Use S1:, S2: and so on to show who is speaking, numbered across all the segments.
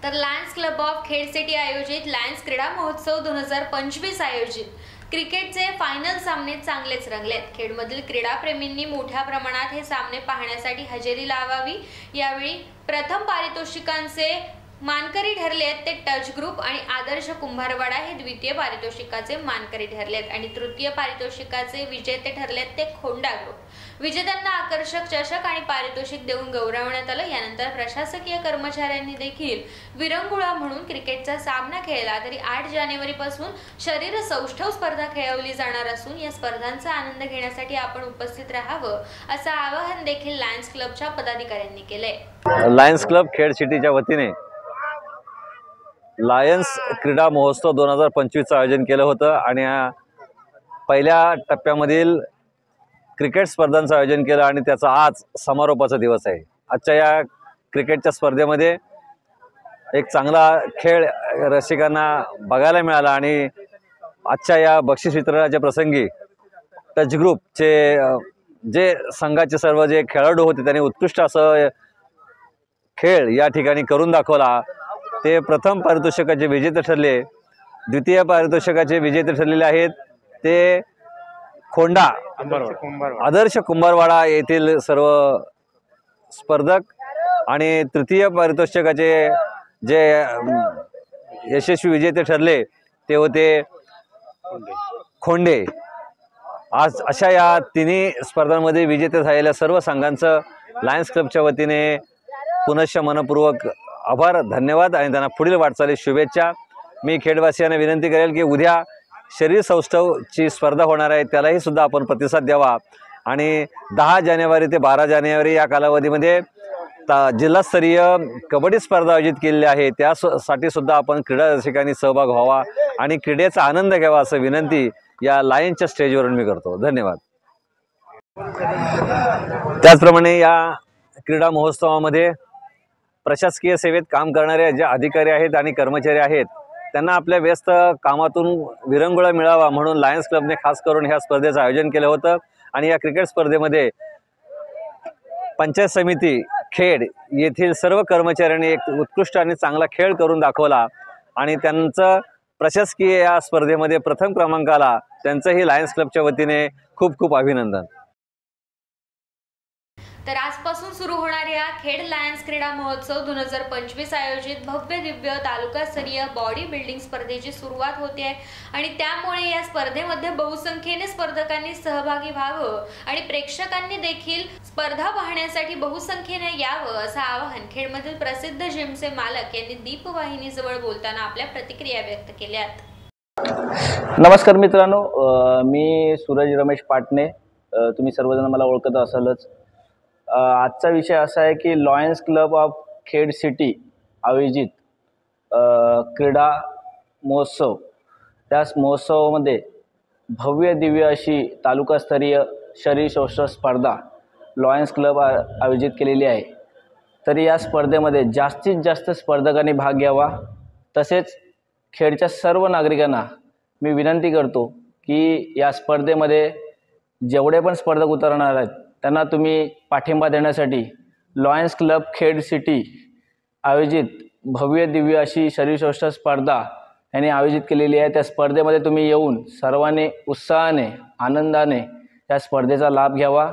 S1: तर Lions club of Khed city आयोजित Lions क्रीडा महोत्सव 2025 आयोजित क्रिकेटचे फायनल सामने चांगलेच रंगलेत। खेडमधील क्रीडाप्रेमींनी मोठ्या प्रमाणात हे सामने पाहण्यासाठी हजेरी लावावी। यावेळी प्रथम पारितोषिकांचे मानकरी ठरलेत ते टच ग्रुप आणि आदर्श कुंभारवाडा हे द्वितीय पारितोषिकाचे मानकरी ठरलेत आणि तृतीय पारितोषिकाचे विजेते ठरलेत ते खोंडा ग्रुप। विजेत्यांना आकर्षक चषक आणि पारितोषिक देऊन गौरवण्यात आलं। यानंतर प्रशासकीय कर्मचाऱ्यांनी देखील विरंगुळा म्हणून क्रिकेटचा सामना खेळला। तरी 8 जानेवारीपासून शरीर सौष्ठव स्पर्धा खेळवली जाणार असून या स्पर्धांचा आनंद घेण्यासाठी आपण उपस्थित राहावं असं आवाहन देखील लायन्स क्लबच्या पदाधिकाऱ्यांनी केले।
S2: लायन्स क्लब खेड सिटीच्या वतीने लायन्स क्रीडा महोत्सव 2025 आयोजन केलं होतं आणि पहिल्या टप्प्यामधील क्रिकेट स्पर्धांचं आयोजन केलं आणि त्याचा आज समारोपाचा दिवस आहे। आजच्या या क्रिकेटच्या स्पर्धेमध्ये एक चांगला खेळ रसिकांना बघायला मिळाला आणि आजच्या या बक्षीस वितरणाच्या प्रसंगी टच ग्रुपचे जे संघाचे सर्व जे खेळाडू होते त्यांनी उत्कृष्ट असं खेळ या ठिकाणी करून दाखवला। ते प्रथम पारितोषिकाचे विजेते ठरले। द्वितीय पारितोषिकाचे विजेते ठरलेले आहेत ते खोंडा आदर्श कुंभारवाडा येथील सर्व स्पर्धक आणि तृतीय पारितोषिकाचे जे यशस्वी विजेते ठरले ते होते खोंडे। आज अशा या तिन्ही स्पर्धांमध्ये विजेते झालेल्या सर्व संघांचं लायन्स क्लबच्या वतीने पुनश्च मनपूर्वक आभार, धन्यवाद आणि त्यांना पुढील वाटचालीस शुभेच्छा। मी खेडवासियांना विनंती करेल की उद्या शरीर सौष्ठवची स्पर्धा होणार आहे, त्यालाही सुद्धा आपण प्रतिसाद द्यावा आणि 10 जानेवारी ते 12 जानेवारी या कालावधीमध्ये जिल्हास्तरीय कबड्डी स्पर्धा आयोजित केलेली आहे, त्यासाठी सुद्धा आपण क्रीडा रसिकांनी सहभाग व्हावा आणि क्रीडेचा आनंद घ्यावा असं विनंती या लायन्सच्या स्टेजवरून मी करतो। धन्यवाद। त्याचप्रमाणे या क्रीडा महोत्सवामध्ये प्रशासकीय सेवेत काम करणारे जे अधिकारी आहेत आणि कर्मचारी आहेत त्यांना आपल्या व्यस्त कामातून विरंगुळा मिळावा म्हणून लायन्स क्लबने खास करून ह्या स्पर्धेचं आयोजन केलं होतं आणि या क्रिकेट स्पर्धेमध्ये पंचायत समिती खेड येथील सर्व कर्मचाऱ्यांनी एक उत्कृष्ट आणि चांगला खेळ करून दाखवला आणि त्यांचं प्रशासकीय या स्पर्धेमध्ये प्रथम क्रमांक आला। त्यांचंही लायन्स क्लबच्या वतीने खूप खूप अभिनंदन।
S1: तर आजपासून सुरू होणाऱ्या खेड लायन्स क्रीडा महोत्सव 2025 आयोजित भव्य दिव्य तालुकास्तरीय बॉडी बिल्डिंग स्पर्धेची सुरुवात होते आहे आणि त्यामुळे या स्पर्धेमध्ये बहुसंख्येने स्पर्धकांनी सहभागी व्हावं आणि प्रेक्षकांनी देखील स्पर्धा पाहण्यासाठी बहुसंख्येने यावं असं आवाहन खेडमधील प्रसिद्ध जिमचे मालक यांनी दीपवाहिनीजवळ बोलताना आपल्या प्रतिक्रिया व्यक्त केल्यात।
S3: नमस्कार मित्रांनो, मी सूरज रमेश पाटणे, तुम्ही सर्वजण मला ओळखत असालच। आजचा विषय असा आहे की Lions club of Khed city आयोजित क्रीडा महोत्सव, त्या महोत्सवामध्ये भव्य दिव्य अशी तालुकास्तरीय शरीर सौष्ठव स्पर्धा लायन्स क्लब आयोजित केलेली आहे। तरी या स्पर्धेमध्ये जास्तीत जास्त स्पर्धकांनी भाग घ्यावा। तसेच खेडच्या सर्व नागरिकांना मी विनंती करतो की या स्पर्धेमध्ये जेवढे पण स्पर्धक उतरणार आहेत त्यांना तुम्ही पाठिंबा देण्यासाठी लायन्स क्लब खेड सिटी आयोजित भव्य दिव्य अशी शरीर सौष्ठव स्पर्धा यांनी आयोजित केलेली आहे। त्या स्पर्धेमध्ये तुम्ही येऊन सर्वांनी उत्साहाने आनंदाने या स्पर्धेचा लाभ घ्यावा।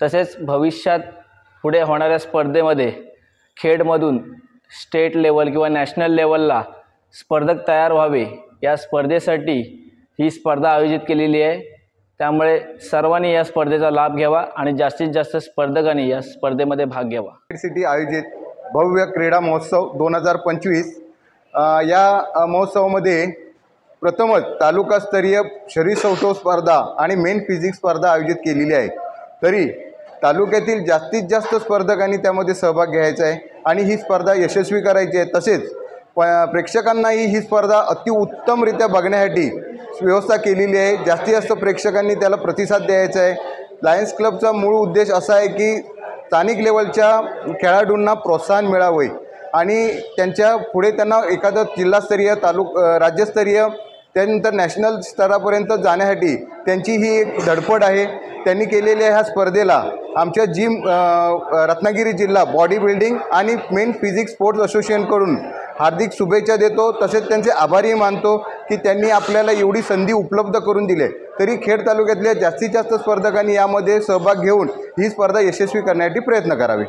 S3: तसेच भविष्यात पुढे होणाऱ्या स्पर्धेमध्ये खेडमधून स्टेट लेवल किंवा नॅशनल लेवलला स्पर्धक तयार व्हावे या स्पर्धेसाठी ही स्पर्धा आयोजित केलेली आहे। त्यामुळे सर्वांनी या स्पर्धेचा लाभ घ्यावा आणि जास्तीत जास्त स्पर्धकांनी या स्पर्धेमध्ये भाग घ्यावा।
S4: खेड सिटी आयोजित भव्य क्रीडा महोत्सव 2025 या महोत्सवामध्ये प्रथमच तालुकास्तरीय शरीर सौष्ठव स्पर्धा आणि मेन फिजिक्स स्पर्धा आयोजित केलेली आहे। तरी तालुक्यातील जास्तीत जास्त स्पर्धकांनी त्यामध्ये सहभाग घ्यायचा आहे आणि ही स्पर्धा यशस्वी करायची आहे। तसेच प्रेक्षकांनाही ही स्पर्धा अतिउत्तमरित्या बघण्यासाठी व्यवस्था केलेली आहे। जास्तीत जास्त प्रेक्षकांनी त्याला प्रतिसाद द्यायचा आहे। लायन्स क्लबचा मूळ उद्देश असा आहे की स्थानिक लेवलच्या खेळाडूंना प्रोत्साहन मिळावे आणि त्यांच्या पुढे त्यांना एखादं जिल्हास्तरीय राज्यस्तरीय त्यानंतर नॅशनल स्तरापर्यंत जाण्यासाठी त्यांची ही एक धडपड आहे। त्यांनी केलेल्या ह्या स्पर्धेला आमच्या जिम रत्नागिरी जिल्हा बॉडी बिल्डिंग आणि मेन फिजिक्स स्पोर्ट्स असोसिएशनकडून हार्दिक शुभेच्छा देतो, तसेच त्यांचे आभारही मानतो की त्यांनी आपल्याला एवढी संधी उपलब्ध करून दिली. तरी खेड तालुक्यातल्या जास्तीत जास्त स्पर्धकांनी यामध्ये सहभाग घेऊन ही स्पर्धा यशस्वी करण्यासाठी प्रयत्न करावे.